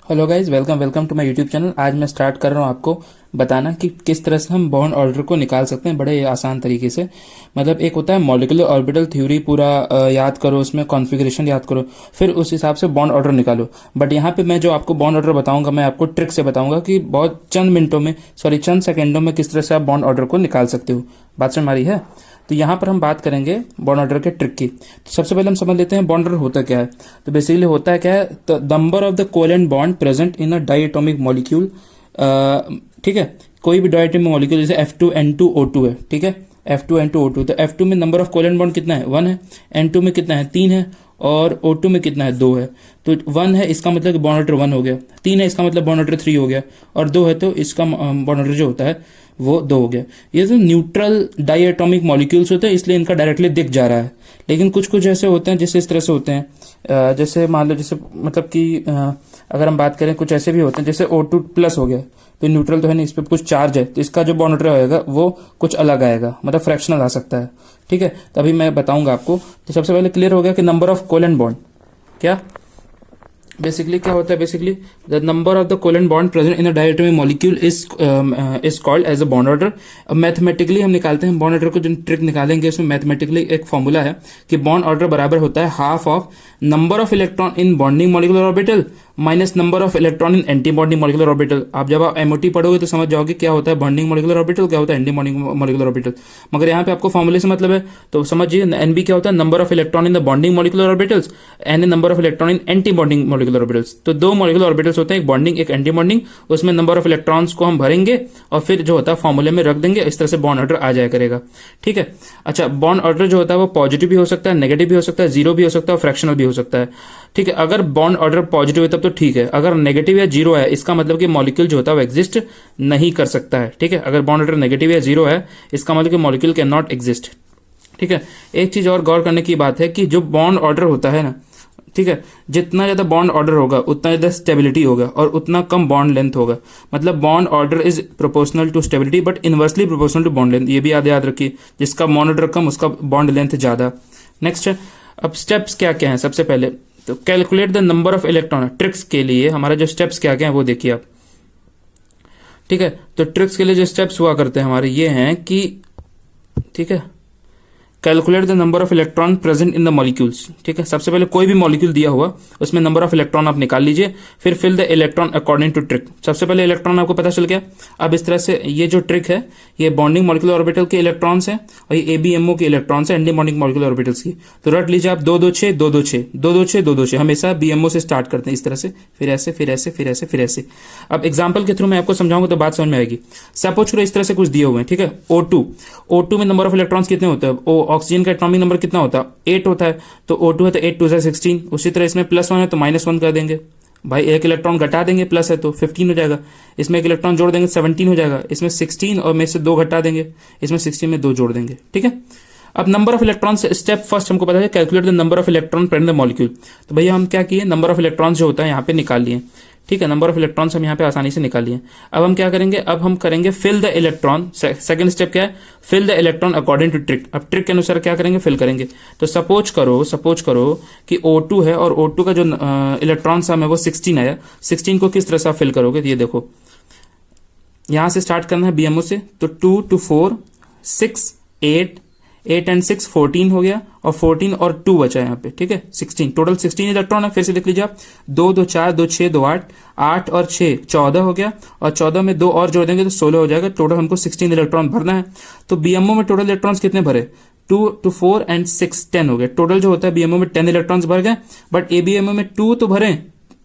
Hello guys, welcome welcome to my YouTube channel. आज मैं start कर रहा हूँ आपको बताना कि किस तरह से हम बॉन्ड ऑर्डर को निकाल सकते हैं बड़े आसान तरीके से। मतलब एक होता है मॉलिक्यूलर ऑर्बिटल थ्योरी, पूरा याद करो, उसमें कॉन्फ़िगरेशन याद करो, फिर उस हिसाब से बॉन्ड ऑर्डर निकालो। बट यहाँ पे मैं जो आपको बॉन्ड ऑर्डर बताऊंगा, मैं आपको ट्रिक से बताऊंगा कि बहुत चंद सेकेंडों में किस तरह से आप बॉन्ड ऑर्डर को निकाल सकते हो। बात समझ में आ रही है? तो यहाँ पर हम बात करेंगे बॉन्ड ऑर्डर के ट्रिक की। तो सबसे पहले हम समझ लेते हैं बॉन्ड ऑर्डर होता क्या है। तो बेसिकली होता है क्या है, the number of the covalent bond present in a diatomic molecule. ठीक है, कोई भी डाइएटॉमिक मॉलिक्यूल जैसे F2N2O2 है, ठीक है, F2N2O2, तो F2 में नंबर ऑफ कोवेलेंट बॉन्ड कितना है? 1 है। N2 में कितना है? 3 है। और O2 में कितना है? 2 है। तो 1 है, इसका मतलब कि बॉन्ड ऑर्डर 1 हो गया। 3 है, इसका मतलब बॉन्ड ऑर्डर 3 हो गया। और 2 है, तो इसका बॉन्ड ऑर्डर जो होता है वो 2 हो गया। ये जो न्यूट्रल डाइएटॉमिक मॉलिक्यूल्स होते हैं, इसलिए इनका डायरेक्टली दिख जा रहा है। लेकिन कुछ कुछ ऐसे होते हैं जैसे इस तरह से होते हैं, जैसे मान लो, जैसे मतलब कि अगर हम बात करें, कुछ ऐसे भी होते हैं जैसे O2 प्लस हो गया, तो न्यूट्रल तो है नहीं, इस पर कुछ चार्ज है, तो इसका जो बॉन्ड ऑर्डर होगा वो कुछ अलग आएगा, मतलब फ्रैक्शनल आ सकता है। ठीक है, तभी मैं बताऊंगा आपको। तो सबसे पहले क्लियर हो गया कि नंबर ऑफ कोवेलेंट बॉन्ड क्या बेसिकली क्या होता है। Basically the number of the covalent bond present in a diatomic molecule is called as a bond order. अब मैथमेटिकली हम निकालते हैं बॉन्ड ऑर्डर को। जो ट्रिक निकालेंगे उसमें मैथमेटिकली एक फॉर्मूला है कि बॉन्ड ऑर्डर बराबर होता है half of number of electron in bonding molecular orbital minus number of electron in anti bonding molecular orbital. आप जब आप एमओटी पढ़ोगे तो समझ जाओगे क्या होता है बॉन्डिंग मॉलिक्यूलर ऑर्बिटल, क्या होता है एंटी बॉन्डिंग मॉलिक्यूलर ऑर्बिटल। मगर यहाँ पे आपको फॉर्मूले से मतलब है, तो समझिए एनबी क्या होता है, number of electron in the bonding molecular orbitals and number of electron in anti bonding molecular orbitals. तो दो मॉलिक्यूलर ऑर्बिटल्स होते हैं, एक बॉन्डिंग एक एंटी बॉन्डिंग। उसमें नंबर ऑफ इलेक्ट्रॉन्स को हम भरेंगे और फिर जो होता है फॉर्मूले में रख देंगे। इस तरह से बॉन्ड ऑर्डर आ जाया करेगा। ठीक है, अच्छा, बॉन्ड ऑर्डर जो होता है वो पॉजिटिव भी हो सकता है, नेगेटिव भी हो सकता है, जीरो भी हो सकता है और फ्रैक्शनल भी हो सकता है। ठीक है, अगर बॉन्ड ऑर्डर पॉजिटिव है तब तो ठीक है, अगर नेगेटिव या जीरो है इसका मतलब कि मॉलिक्यूल जो होता है वो एग्जिस्ट नहीं कर सकता है। ठीक है, अगर बॉन्ड ऑर्डर नेगेटिव या जीरो है इसका मतलब कि मॉलिक्यूल कैन नॉट एग्जिस्ट। ठीक है, एक चीज और गौर करने की बात है कि जो बॉन्ड ऑर्डर होता है ना, ठीक है, जितना ज्यादा बॉन्ड ऑर्डर होगा उतना ज्यादा स्टेबिलिटी होगा और उतना कम बॉन्ड लेंथ होगा। मतलब bond order is proportional to stability but inversely proportional to bond length. ये भी याद रखिए, जिसका बॉन्ड ऑर्डर कम उसका बॉन्ड लेंथ ज्यादा। नेक्स्ट, अब स्टेप्स क्या क्या हैं। सबसे पहले तो calculate the number of electron. Tricks के लिए हमारा जो स्टेप्स क्या क्या है वो देखिए आप। ठीक है, तो ट्रिक्स के लिए जो स्टेप्स हुआ करते हैं हमारे ये हैं कि, ठीक है, calculate the number of electron present in the molecules. ठीक है, सबसे पहले कोई भी मॉलिक्यूल दिया हुआ उसमें नंबर ऑफ इलेक्ट्रॉन आप निकाल लीजिए, फिर fill the electron according to trick. सबसे पहले इलेक्ट्रॉन आपको पता चल गया। अब इस तरह से ये जो ट्रिक है ये बॉन्डिंग मॉलिक्यूलर ऑर्बिटल के इलेक्ट्रॉन्स हैं और ये एबीएमओ के इलेक्ट्रॉन्स हैं, एंटी बॉन्डिंग मॉलिक्यूलर ऑर्बिटल्स की। तो रट लीजिए आप 2 2 6 2 2 6 2 2 6 2 2 6। हमेशा बीएमओ से स्टार्ट करते हैं इस तरह से, फिर ऐसे फिर ऐसे फिर ऐसे फिर ऐसे। अब एग्जाम्पल के थ्रू मैं आपको समझाऊंगा तो बात समझ में आएगी। सपोज करो इस तरह से कुछ दिए हुए हैं। ठीक है, O2 में नंबर ऑफ इलेक्ट्रॉन्स कितने होते हैं? ऑक्सीजन का एटॉमिक नंबर कितना होता है? 8 होता है। तो O2 है तो 8 2 16। उसी तरह इसमें +1 है तो -1 कर देंगे भाई, एक इलेक्ट्रॉन घटा देंगे, प्लस है तो 15 हो जाएगा। इसमें एक इलेक्ट्रॉन जोड़ देंगे 17 हो जाएगा। इसमें 16 और में से 2 घटा देंगे, इसमें 16 में 2 जोड़ देंगे। ठीक है, अब number of electron step first हमको पता है calculate the number of electron present in the molecule. तो भैया हम क्या किए, नंबर ऑफ इलेक्ट्रॉन जो होता है यहाँ पे निकाल लिए। ठीक है, नंबर ऑफ इलेक्ट्रॉन्स हम यहाँ पे आसानी से निकाल लिए। अब हम क्या करेंगे, अब हम करेंगे fill the electron. Second step क्या है, fill the electron according to trick. अब ट्रिक के अनुसार क्या करेंगे, फिल करेंगे। तो सपोज करो कि O2 है और O2 का जो इलेक्ट्रॉन सम है वो 16 आया। 16 को किस तरह से आप फिल करोगे, ये देखो, यहां से स्टार्ट करना है बीएमओ से। तो 2 to 4 6 8 8 and 6 14 हो गया और 14 और 2 बचा यहाँ पे। ठीक है, 16 टोटल 16 इलेक्ट्रॉन है। फिर से देख लीजिए आप, 2 2 4 2 6 2 8 8 और 6 14 हो गया और 14 में 2 और जोड़ देंगे तो 16 हो जाएगा। टोटल हमको 16 इलेक्ट्रॉन भरना है। तो बीएमओ में टोटल इलेक्ट्रॉन्स कितने भरे, 2 to 4 and 6 10 हो गए। टोटल जो होता है बीएमओ में 10 इलेक्ट्रॉन्स भर गए। बट एबीएमओ में 2 तो भरे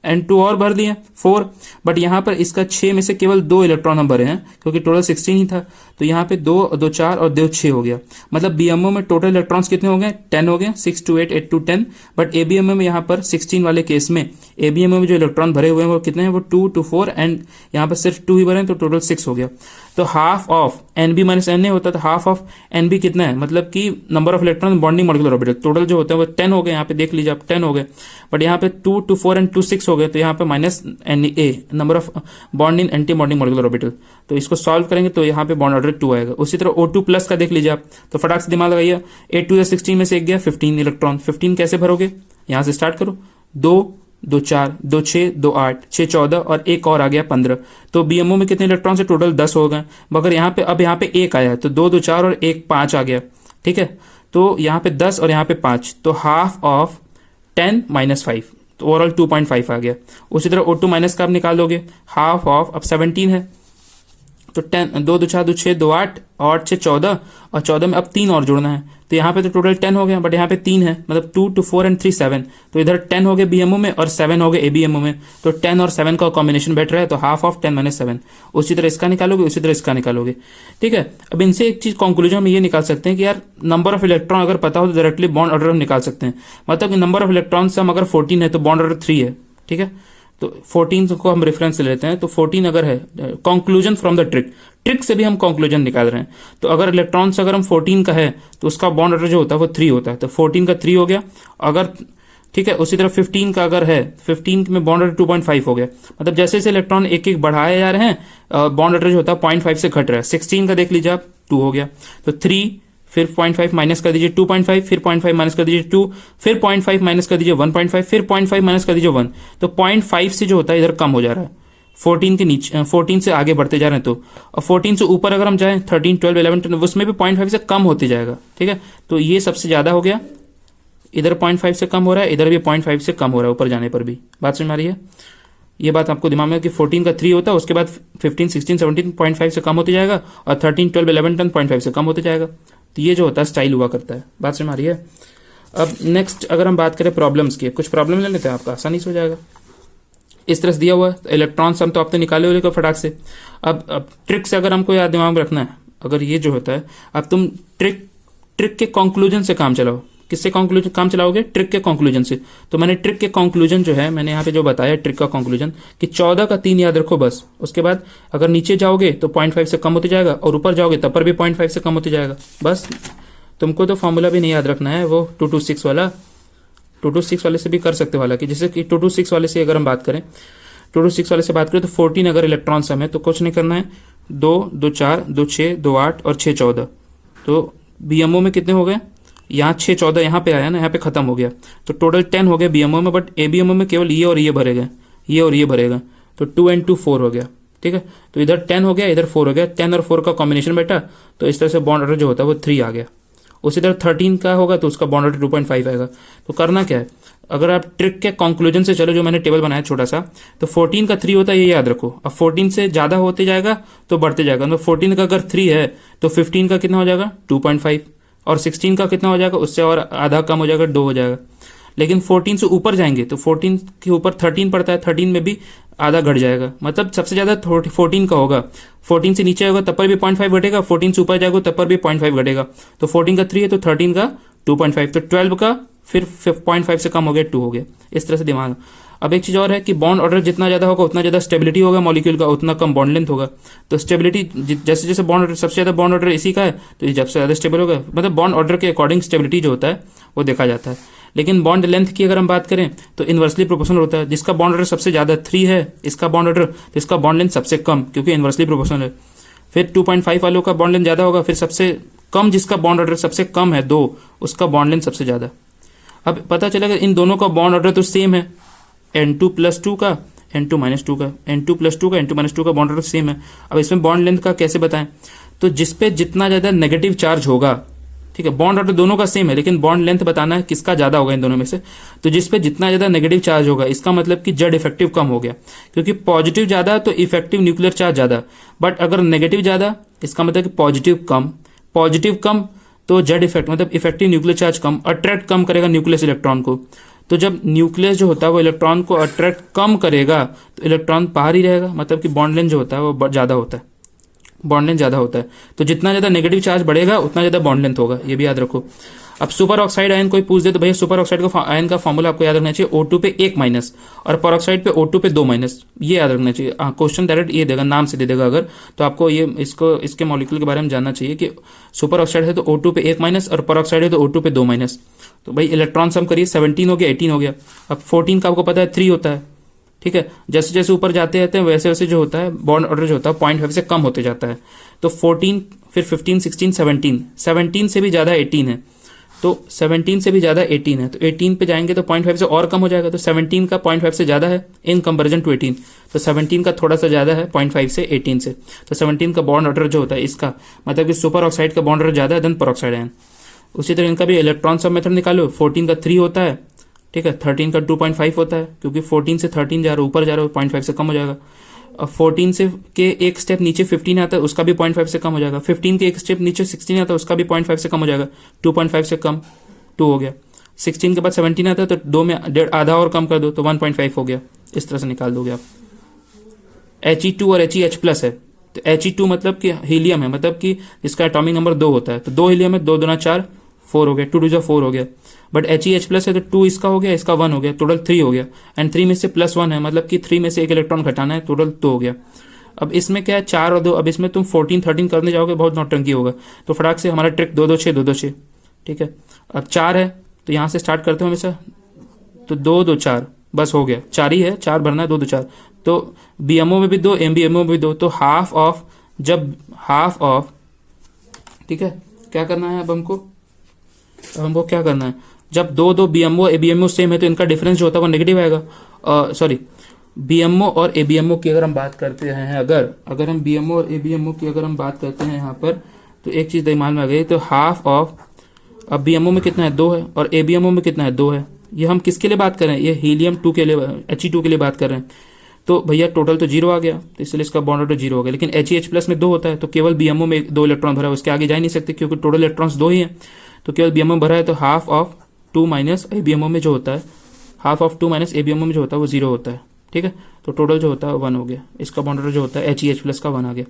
एंड 2 और भर दिए 4। बट यहाँ पर इसका 6 में से केवल 2 इलेक्ट्रॉन हम भरे हैं क्योंकि टोटल 16 ही था। तो यहाँ पे 2 2 4 और 2 6 हो गया। मतलब बीएमओ में टोटल इलेक्ट्रॉन्स कितने हो गए, 10 हो गए, 6 to 8 8 to 10। बट एबीएमओ में यहाँ पर 16 वाले केस में एबीएमओ में जो इलेक्ट्रॉन भरे हुए हैं वो कितने हैं, वो 2 to 4 एंड यहाँ पर सिर्फ 2 ही भरे हैं तो टोटल 6 हो गया। तो half of NB minus N A होता, तो हाफ ऑफ एनबी कितना है, मतलब कि number of electron bonding molecular orbital total जो होता है वो 10 हो गए। यहाँ पे देख लीजिए आप 10 हो गए। बट यहाँ पे 2 to 4 and 2 6 हो गए, तो यहाँ पे minus N A number of bond in anti bonding molecular orbital. तो इसको सॉल्व करेंगे तो यहाँ पे बॉन्ड ऑर्डर 2 आएगा। उसी तरह O2 प्लस का देख लीजिए आप, तो फटाक से दिमाग लगाइए, 8 2 16 में से एक गया 15 इलेक्ट्रॉन। 15 कैसे भरोगे, यहाँ से स्टार्ट करो, 2 2 4 2 6 2 8 6 14 और एक और आ गया 15। तो बीएमओ में कितने इलेक्ट्रॉन से टोटल 10 हो गए। मगर यहाँ पे अब यहाँ पे एक आया तो 2 2 4 और एक 5 आ गया। ठीक है, तो यहाँ पे 10 और यहाँ पे 5, तो हाफ ऑफ 10 माइनस 5, तो ओवरऑल 2.5 आ गया। उसी तरह O2 माइनस का आप निकाल दोगे, हाफ ऑफ अब 17 है तो 10, 2 2 4 2 6 2 8 और 6 14 और 14 में अब 3 और जोड़ना है, तो यहाँ पे तो टोटल 10 हो गया, बट यहाँ पे 3 है, मतलब 2 2 4 एंड 3 7, तो इधर 10 हो गए बीएमओ में और 7 हो गए एबीएमओ में, तो 10 और 7 का कॉम्बिनेशन बैठ रहा है, तो हाफ ऑफ 10 माइनस 7। उसी तरह इसका निकालोगे, उसी तरह इसका निकालोगे। ठीक है, अब इनसे एक चीज कंक्लूजन में ये निकाल सकते हैं कि यार नंबर ऑफ इलेक्ट्रॉन अगर पता हो तो डायरेक्टली बॉन्ड ऑर्डर हम निकाल सकते हैं। मतलब कि नंबर ऑफ इलेक्ट्रॉन से हम अगर 14 है तो बॉन्ड ऑर्डर 3 है। ठीक है, तो 14 को हम रेफरेंस ले लेते हैं, तो 14 अगर है, कंक्लूजन फ्रॉम द ट्रिक से भी हम कंक्लूजन निकाल रहे हैं। तो अगर इलेक्ट्रॉन्स अगर हम 14 का है तो उसका बॉन्ड ऑर्डर जो होता है वो 3 होता है, तो 14 का 3 हो गया। अगर ठीक है, उसी तरह 15 का अगर है, 15 में बॉन्ड ऑर्डर 2.5 हो गया। मतलब जैसे जैसे इलेक्ट्रॉन एक एक बढ़ाए जा रहे हैं बॉन्ड ऑर्डर जो होता है 0.5 से घट रहा है। 16 का देख लीजिए आप, 2 हो गया, तो 3, फिर 0.5 माइनस कर दीजिए 2.5, फिर 0.5 माइनस कर दीजिए 2, फिर 0.5 माइनस कर दीजिए 1.5, फिर 0.5 माइनस कर दीजिए 1, तो 0.5 से जो होता है इधर कम हो जा रहा है। 14 के नीचे, 14 से आगे बढ़ते जा रहे हैं, तो और 14 से ऊपर अगर हम जाएं 13 12 11 12 उसमें भी 0.5 से कम होते जाएगा। ठीक है, तो ये सबसे ज्यादा हो गया, इधर 0.5 से कम हो रहा है, इधर भी 0.5 से कम हो रहा है ऊपर जाने पर भी। बात समझ में आ रही है? ये बात आपको दिमाग में कि 14 का 3 होता है, उसके बाद 15 16 17 0.5 से कम होते जाएगा, और 13 12 11 10 0.5 से कम होते जाएगा। तो ये जो होता है स्टाइल हुआ करता है। बात समझ में आ रही है? अब नेक्स्ट अगर हम बात करें प्रॉब्लम्स की, कुछ प्रॉब्लम ले लेते हैं, आपका आसानी से हो जाएगा। इस तरह से दिया हुआ है, इलेक्ट्रॉन सम तो आपने निकाले हुए फटाक से। अब ट्रिक से अगर हमको याद दिमाग में रखना है, अगर ये जो होता है, अब तुम ट्रिक के कंक्लूजन से काम चलाओ। किससे कंक्लूजन काम चलाओगे? ट्रिक के कंक्लूजन से। तो मैंने ट्रिक के कंक्लूजन जो है, मैंने यहाँ पे जो बताया ट्रिक का कंक्लूजन कि 14 का 3 याद रखो बस। उसके बाद अगर नीचे जाओगे तो 0.5 से कम होते जाएगा, और ऊपर जाओगे तब पर भी 0.5 से कम होते जाएगा। बस तुमको तो फॉर्मूला भी नहीं याद रखना है, वो 226 वाला, 226 वाले से भी कर सकते हो। हालांकि जैसे कि 226 वाले से अगर हम बात करें, 226 वाले से बात करें तो 14 अगर इलेक्ट्रॉन सम है तो कुछ नहीं करना है, 2 2 4 2 6 2 8 और 6 14। तो बीएमओ में कितने हो गए? यहाँ 6 14 यहाँ पे आया ना, यहाँ पे खत्म हो गया, तो टोटल 10 हो गया बीएमओ में, बट एबीएमओ में केवल ये और ये भरेगा, ये और ये भरेगा, तो 2 and 2 4 हो गया। ठीक है, तो इधर 10 हो गया, इधर 4 हो गया, 10 और 4 का कॉम्बिनेशन बैठा, तो इस तरह से बॉन्ड ऑर्डर जो होता है वो 3 आ गया। उसी तरह 13 का होगा तो उसका बॉन्ड ऑर्डर 2.5 आएगा। तो करना क्या है, अगर आप ट्रिक के कंक्लूजन से चलो, जो मैंने टेबल बनाया छोटा सा, तो 14 का 3 होता है, ये याद रखो। अब 14 से ज्यादा होते जाएगा तो बढ़ते जाएगा, तो 14 का अगर 3 है तो 15 का कितना हो जाएगा? 2.5, और 16 का कितना हो जाएगा? उससे और आधा कम हो जाएगा, 2 हो जाएगा। लेकिन 14 से ऊपर जाएंगे तो 14 के ऊपर 13 पड़ता है, 13 में भी आधा घट जाएगा, मतलब सबसे ज्यादा 14 का होगा। 14 से नीचे होगा तब पर भी 0.5 घटेगा, 14 से ऊपर जाएगा तब पर भी 0.5 घटेगा। तो 14 का 3 है तो 13 का 2.5, तो 12 का फिर 0.5 से कम हो गया, 2 हो गया। इस तरह से दिमाग। अब एक चीज और है कि बॉन्ड ऑर्डर जितना ज्यादा होगा उतना ज्यादा स्टेबिलिटी होगा मॉलिक्यूल का, उतना कम बॉन्ड लेंथ होगा। तो स्टेबिलिटी जैसे जैसे बॉन्ड ऑर्डर, सबसे ज्यादा बॉन्ड ऑर्डर इसी का है, तो ये सबसे ज्यादा स्टेबल होगा। मतलब बॉन्ड ऑर्डर के अकॉर्डिंग स्टेबिलिटी जो होता है वो देखा जाता है। लेकिन बॉन्ड लेंथ की अगर हम बात करें तो इन्वर्सली प्रोपोर्शनल होता है। जिसका बॉन्ड ऑर्डर सबसे ज्यादा 3 है इसका बॉन्ड ऑर्डर, तो इसका बॉन्ड लेंथ सबसे कम, क्योंकि इन्वर्सली प्रोपोर्शनल है। फिर 2.5 वालों का बॉन्ड लेंथ ज्यादा होगा, फिर सबसे कम जिसका बॉन्ड ऑर्डर सबसे कम है 2, उसका बॉन्ड लेंथ सबसे ज्यादा। अब पता चलेगा इन दोनों का बॉन्ड ऑर्डर तो सेम है, N2+2 का N2-2 का, N2+2 का N2-2 का बॉन्ड ऑर्डर सेम है। अब इसमें बॉन्ड लेंथ का कैसे बताएं? तो जिसपे जितना ज्यादा नेगेटिव चार्ज होगा, ठीक है, बॉन्ड ऑर्डर दोनों का सेम है, लेकिन बॉन्ड लेंथ बताना है किसका ज्यादा होगा इन दोनों में से। तो जिसपे जितना ज्यादा नेगेटिव चार्ज होगा, इसका मतलब कि जेड इफेक्टिव कम हो गया, क्योंकि पॉजिटिव ज्यादा तो इफेक्टिव न्यूक्लियर चार्ज ज्यादा, बट अगर नेगेटिव ज्यादा इसका मतलब कि पॉजिटिव कम तो जेड इफेक्ट मतलब इफेक्टिव न्यूक्लियर चार्ज कम, अट्रैक्ट कम करेगा न्यूक्लियस इलेक्ट्रॉन को। तो जब न्यूक्लियस जो होता है वो इलेक्ट्रॉन को अट्रैक्ट कम करेगा तो इलेक्ट्रॉन बाहर ही रहेगा, मतलब कि बॉन्ड लेंथ जो होता है वो ज्यादा होता है, बॉन्ड लेंथ ज्यादा होता है। तो जितना ज्यादा नेगेटिव चार्ज बढ़ेगा उतना ज्यादा बॉन्ड लेंथ होगा, ये भी याद रखो। अब सुपर ऑक्साइड आयन कोई पूछ दे तो भैया सुपर ऑक्साइड का आयन का फॉर्मूला आपको याद रखना चाहिए, O2 पे 1- और परऑक्साइड पे O2 पे 2-, ये याद रखना चाहिए। क्वेश्चन डायरेक्ट ये देगा, नाम से दे देगा अगर, तो आपको ये इसके मॉलिक्यूल के बारे में जानना चाहिए कि सुपर ऑक्साइड है तो O2 पे 1- और परऑक्साइड है तो O2 पे 2-। तो भाई इलेक्ट्रॉन सम करिए, 17 हो गया, 18 हो गया। अब 14 का आपको पता है 3 होता है, ठीक है। जैसे जैसे ऊपर जाते रहते हैं वैसे वैसे जो होता है बॉन्ड ऑर्डर जो होता है 0.5 से कम होते जाता है। तो 14, फिर 15, 16, 17 से भी ज्यादा 18 है, तो 17 से भी ज़्यादा 18 है, तो 18 पे जाएंगे तो 0.5 से और कम हो जाएगा, तो 17 का 0.5 से ज़्यादा है इन कंपेरिजन टू 18, तो 17 का थोड़ा सा ज़्यादा है 0.5 से 18 से, तो 17 का बॉन्ड ऑर्डर जो होता है इसका मतलब कि सुपर ऑक्साइड का बॉन्ड ऑर्डर ज़्यादा है देन पर ऑक्साइड आयन। उसी तरह इनका भी इलेक्ट्रॉन सब मेथड निकालो, 14 का 3 होता है, ठीक है, 13 का 2.5 होता है, क्योंकि 14 से 13 जा रहा है ऊपर जा रहा है 0.5 से कम हो जाएगा। अब 14 से के एक स्टेप नीचे 15 आता है, उसका भी 0.5 से कम हो जाएगा। 15 के एक स्टेप नीचे 16 आता है, उसका भी 0.5 से कम हो जाएगा, 2.5 से कम 2 हो गया। 16 के बाद 17 आता है तो 2 में आधा और कम कर दो तो 1.5 हो गया। इस तरह से निकाल दोगे आप। He2 और He+H है, तो He2 मतलब कि हीलियम है, मतलब कि इसका एटॉमिक नंबर 2 होता है, तो 2 हीलियम है, 2 दूना 4 4 हो गया, 2 2 4 हो गया। बट He+H है तो 2 इसका हो गया, इसका 1 हो गया, टोटल 3 हो गया। एंड 3 में से +1 है, मतलब कि 3 में से एक इलेक्ट्रॉन घटाना है, टोटल 2 हो गया। अब इसमें क्या है 4 और 2, अब इसमें तुम 14 13 करने जाओगे बहुत नौटंकी होगा, तो फटाक से हमारा ट्रिक 2 2 6 2 2 6, ठीक है। अब 4 है तो यहाँ से स्टार्ट करते हो हमेशा, तो 2 2 4 बस हो गया, 4 ही है, 4 भरना है, 2 2 4, तो BMO में भी 2 MBMO में भी 2, तो हाफ ऑफ, जब हाफ ऑफ, ठीक है, क्या करना है अब हमको क्या करना है, जब 2 2 BMO ABMO सेम है तो इनका डिफरेंस जो होता है वो नेगेटिव आएगा। सॉरी, BMO और ABMO की अगर हम बात करते हैं, अगर हम BMO और ABMO की अगर हम बात करते हैं यहाँ पर, तो एक चीज़ दिमाग में आ गई, तो हाफ ऑफ, अब BMO में कितना है 2 है और ABMO में कितना है 2 है। ये हम किसके लिए बात कर रहे हैं, ये हीलियम 2 के लिए, He2 के लिए बात कर रहे हैं, तो भैया टोटल तो 0 आ गया, तो इसलिए इसका बॉन्ड ऑर्डर 0 हो गया। लेकिन He++ में 2 होता है तो केवल BMO में 2 इलेक्ट्रॉन भरा है, उसके आगे जा ही नहीं सकते क्योंकि टोटल इलेक्ट्रॉन्स 2 ही हैं, तो केवल BMO भरा है, तो हाफ ऑफ 2 माइनस ABMO में जो होता है, हाफ ऑफ 2 माइनस ABMO में जो होता है वो 0 होता है, ठीक है। तो टोटल जो होता है 1 हो गया, इसका बॉन्ड ऑर्डर जो होता है He++ का 1 आ गया,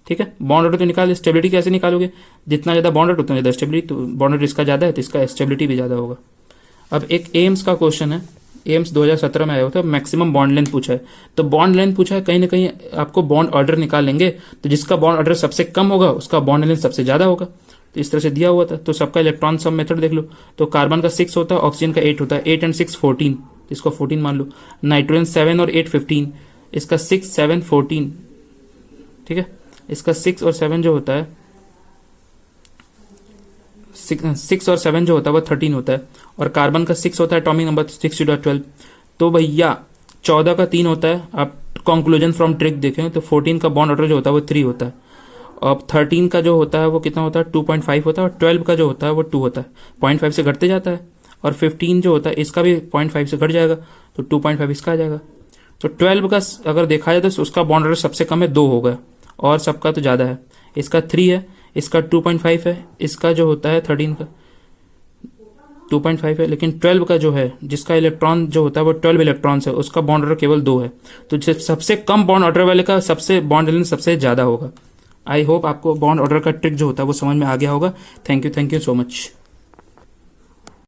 ठीक है। बॉन्ड ऑर्डर तो निकाल, स्टेबिलिटी कैसे निकालोगे, जितना ज़्यादा बॉन्ड ऑर्डर उतना ज़्यादा स्टेबिलिटी, तो बॉन्ड ऑर्डर इसका ज़्यादा है तो इसका स्टेबिलिटी भी ज़्यादा होगा। अब एक एम्स का क्वेश्चन है, एम्स 2017 में आया होता है, मैक्सिमम बॉन्ड लेंथ पूछा है, तो बॉन्ड लेंथ पूछा है, कहीं ना कहीं आपको बॉन्ड ऑर्डर निकाल लेंगे, तो जिसका बॉन्ड ऑर्डर सबसे कम होगा उसका बॉन्ड लेंथ सबसे ज़्यादा होगा, तो इस तरह से दिया हुआ था। तो सबका इलेक्ट्रॉन सब मेथड देख लो, तो कार्बन का 6 होता है, ऑक्सीजन का 8 होता है, 8 एंड 6 14, तो इसको 14 मान लो। नाइट्रोजन 7 और 8 15, इसका 6 7 14, ठीक है, इसका 6 और 7 जो होता है, 6 और 7 जो होता है वो 13 होता है, और कार्बन का 6 होता है एटॉमिक नंबर 6/12, तो भैया 14 का 3 होता है। आप कंक्लूजन फ्रॉम ट्रिक देखें तो 14 का बॉन्ड ऑर्डर जो होता है वो 3 होता है, अब 13 का जो होता है वो कितना होता है 2.5 होता है, और 12 का जो होता है वो 2 होता है, 0.5 से घटते जाता है, और 15 जो होता है इसका भी 0.5 से घट जाएगा, तो 2.5 इसका आ जाएगा। तो 12 का अगर देखा जाए तो उसका बॉन्ड ऑर्डर सबसे कम है 2 होगा, और सबका तो ज़्यादा है, इसका 3 है, इसका 2.5 है, इसका जो होता है 13 का 2.5 है, लेकिन 12 का जो है जिसका इलेक्ट्रॉन जो होता है वो 12 इलेक्ट्रॉन्स है, उसका बॉन्ड ऑर्डर केवल 2 है, तो सबसे कम बॉन्ड ऑर्डर वाले का सबसे बॉन्ड लेंथ सबसे ज़्यादा होगा। आई होप आपको बॉन्ड ऑर्डर का ट्रिक जो होता है वो समझ में आ गया होगा। Thank you so much.